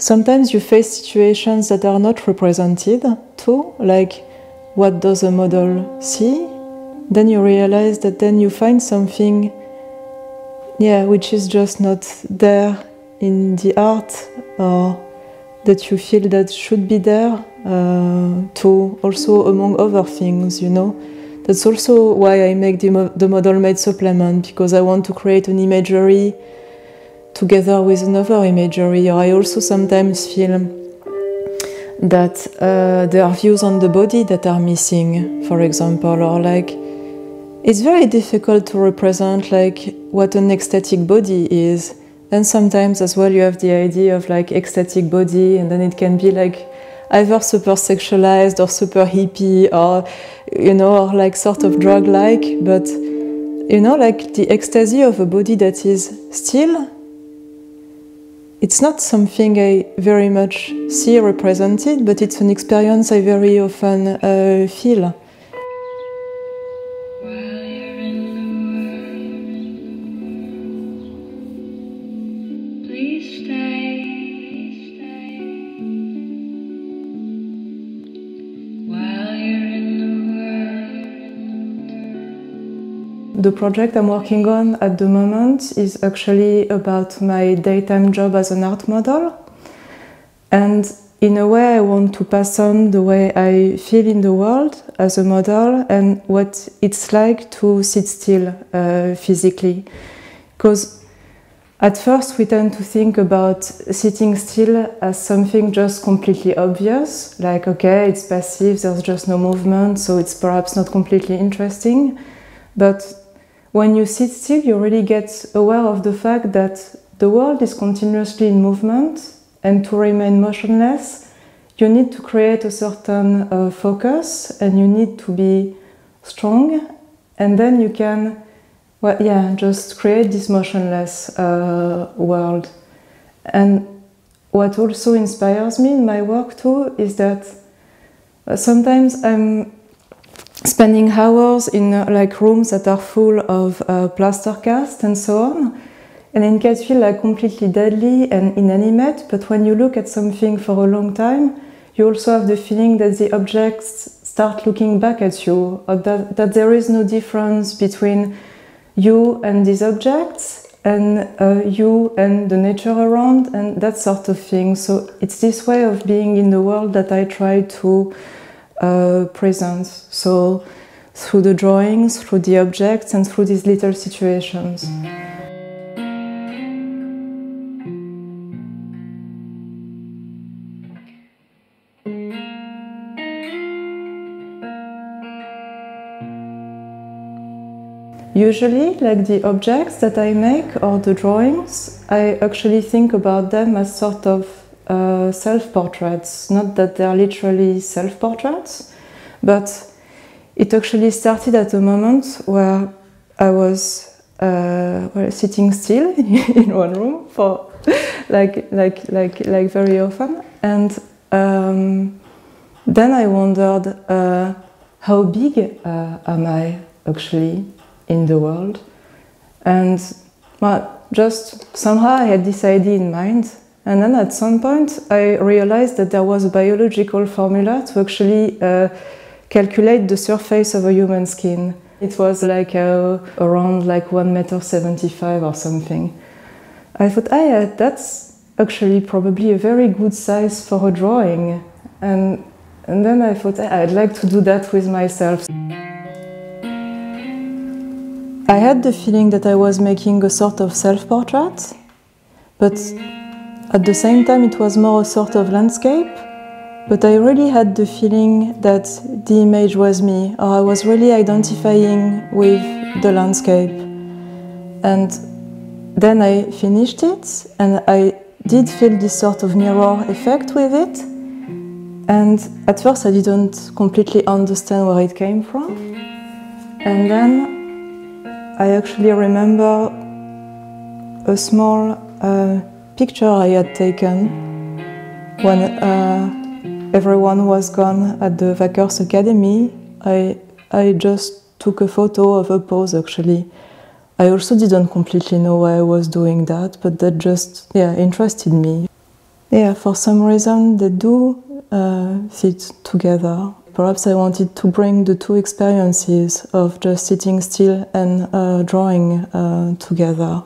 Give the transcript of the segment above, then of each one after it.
sometimes you face situations that are not represented too, like what does a model see? Then you realize that then you find something, yeah, which is just not there in the art, or that you feel that should be there too, also among other things, you know. That's also why I make the model-made supplement, because I want to create an imagery together with another imagery. Or I also sometimes feel that there are views on the body that are missing, for example, or like it's very difficult to represent like what an ecstatic body is. Then sometimes as well you have the idea of like ecstatic body, and then it can be like either super sexualized or super hippie, or you know, or like sort of drug-like. But you know, like the ecstasy of a body that is still, it's not something I very much see represented, but it's an experience I very often feel. The project I'm working on at the moment is actually about my daytime job as an art model. And in a way I want to pass on the way I feel in the world as a model and what it's like to sit still physically. Because at first we tend to think about sitting still as something just completely obvious, like okay, it's passive, there's just no movement, so it's perhaps not completely interesting. But when you sit still, you really get aware of the fact that the world is continuously in movement, and to remain motionless, you need to create a certain focus, and you need to be strong, and then you can, well, yeah, just create this motionless world. And what also inspires me in my work too is that sometimes I'm spending hours in like rooms that are full of plaster cast and so on, and it can feel like completely deadly and inanimate. But when you look at something for a long time, you also have the feeling that the objects start looking back at you, or that there is no difference between you and these objects, and you and the nature around, and that sort of thing. So it's this way of being in the world that I try to present. So through the drawings, through the objects, and through these little situations. Usually, like the objects that I make or the drawings, I actually think about them as sort of self-portraits. Not that they're literally self-portraits, but it actually started at a moment where I was sitting still in one room for like very often, and then I wondered how big am I actually in the world, and well, just somehow I had this idea in mind. And then at some point I realized that there was a biological formula to actually calculate the surface of a human skin. It was like around like 1.75 m or something. I thought, ah yeah, that's actually probably a very good size for a drawing. And then I thought, I'd like to do that with myself. I had the feeling that I was making a sort of self-portrait, but at the same time, it was more a sort of landscape, but I really had the feeling that the image was me, or I was really identifying with the landscape. And then I finished it, and I did feel this sort of mirror effect with it. And at first, I didn't completely understand where it came from. And then I actually remember a small picture I had taken when everyone was gone at the Vakers Academy. I just took a photo of a pose, actually. I also didn't completely know why I was doing that, but that just, yeah, interested me. yeah, for some reason they do fit together. Perhaps I wanted to bring the two experiences of just sitting still and drawing together.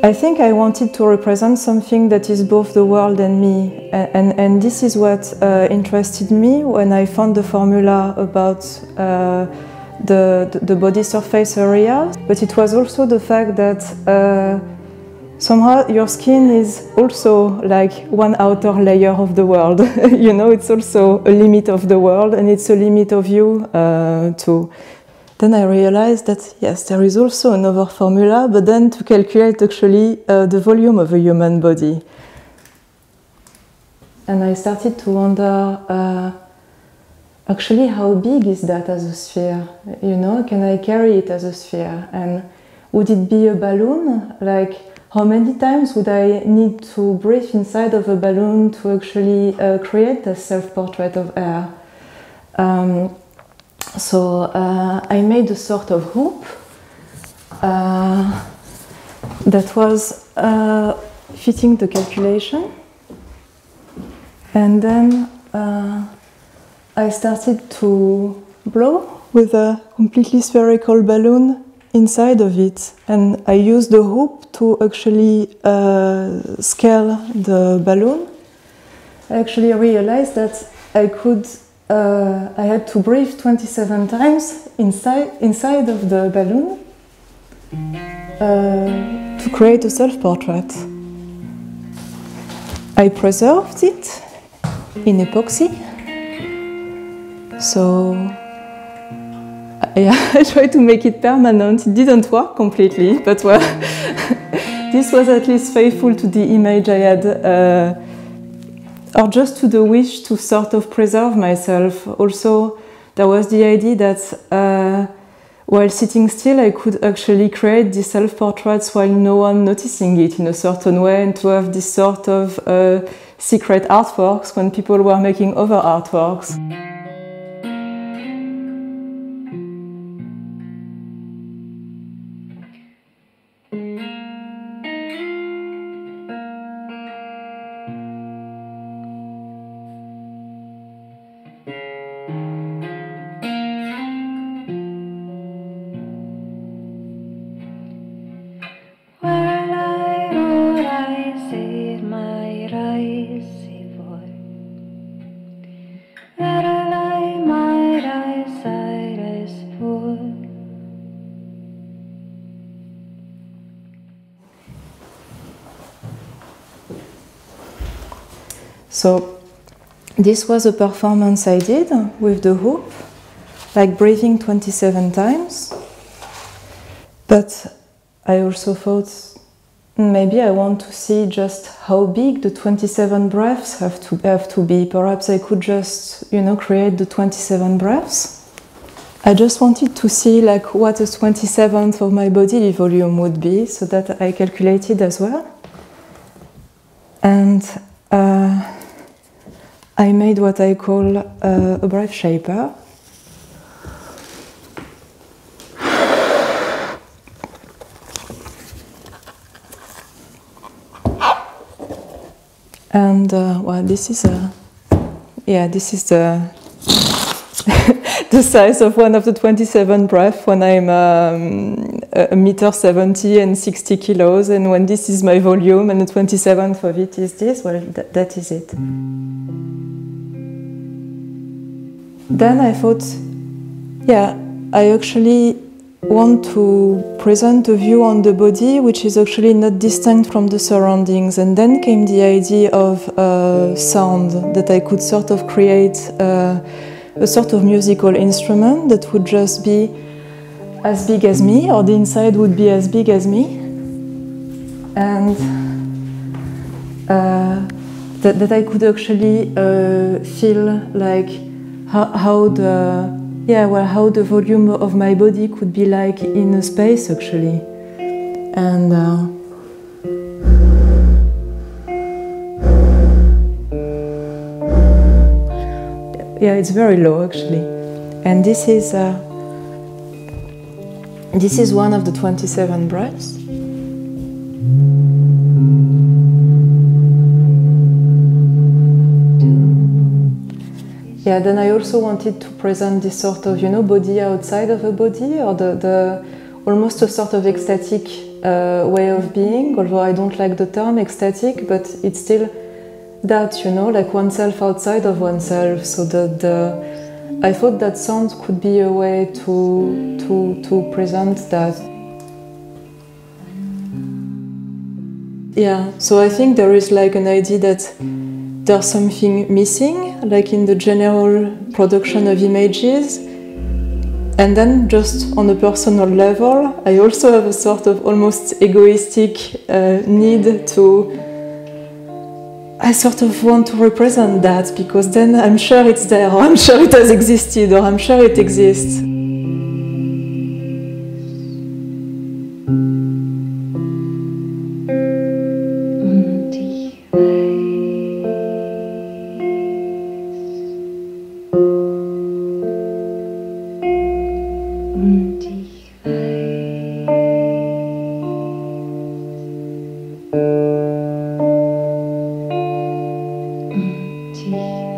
I think I wanted to represent something that is both the world and me, and this is what interested me when I found the formula about the body surface area. But it was also the fact that somehow your skin is also like one outer layer of the world. You know, it's also a limit of the world, and it's a limit of you too. Then I realized that yes, there is also another formula, but then to calculate actually the volume of a human body. And I started to wonder, actually, how big is that as a sphere? You know, can I carry it as a sphere? And would it be a balloon? Like, how many times would I need to breathe inside of a balloon to actually create a self-portrait of air? So I made a sort of hoop that was fitting the calculation, and then I started to blow with a completely spherical balloon inside of it, and I used the hoop to actually scale the balloon. I actually realized that I had to breathe 27 times inside of the balloon to create a self-portrait. I preserved it in epoxy. So yeah, I tried to make it permanent. It didn't work completely, but well, this was at least faithful to the image I had, or just to the wish to sort of preserve myself. Also, there was the idea that while sitting still, I could actually create these self-portraits while no one noticing it in a certain way, and to have this sort of secret artworks when people were making other artworks. So this was a performance I did with the hoop, like breathing 27 times. But I also thought maybe I want to see just how big the 27 breaths have to be. Perhaps I could just, you know, create the 27 breaths. I just wanted to see like what a 27th of my bodily volume would be, so that I calculated as well. And I made what I call a breath shaper. And well, this is the the size of one of the 27 breaths when I'm 1.70 m and 60 kilos, and when this is my volume and the 27th of it is this, well, that is it. Then I thought, yeah, I actually want to present a view on the body which is actually not distinct from the surroundings. And then came the idea of sound, that I could sort of create a sort of musical instrument that would just be as big as me, or the inside would be as big as me, and that I could actually feel like how the volume of my body could be like in a space actually, and yeah, it's very low actually, and this is one of the 27 breaths. Yeah, then I also wanted to present this sort of, body outside of a body, or the almost a sort of ecstatic way of being, although I don't like the term ecstatic, but it's still that, like oneself outside of oneself. So I thought that sound could be a way to present that. Yeah, so I think there is like an idea that there's something missing, like in the general production of images. And then just on a personal level, I also have a sort of almost egoistic need to... I sort of want to represent that, because then I'm sure it's there, or I'm sure it has existed, or I'm sure it exists. dich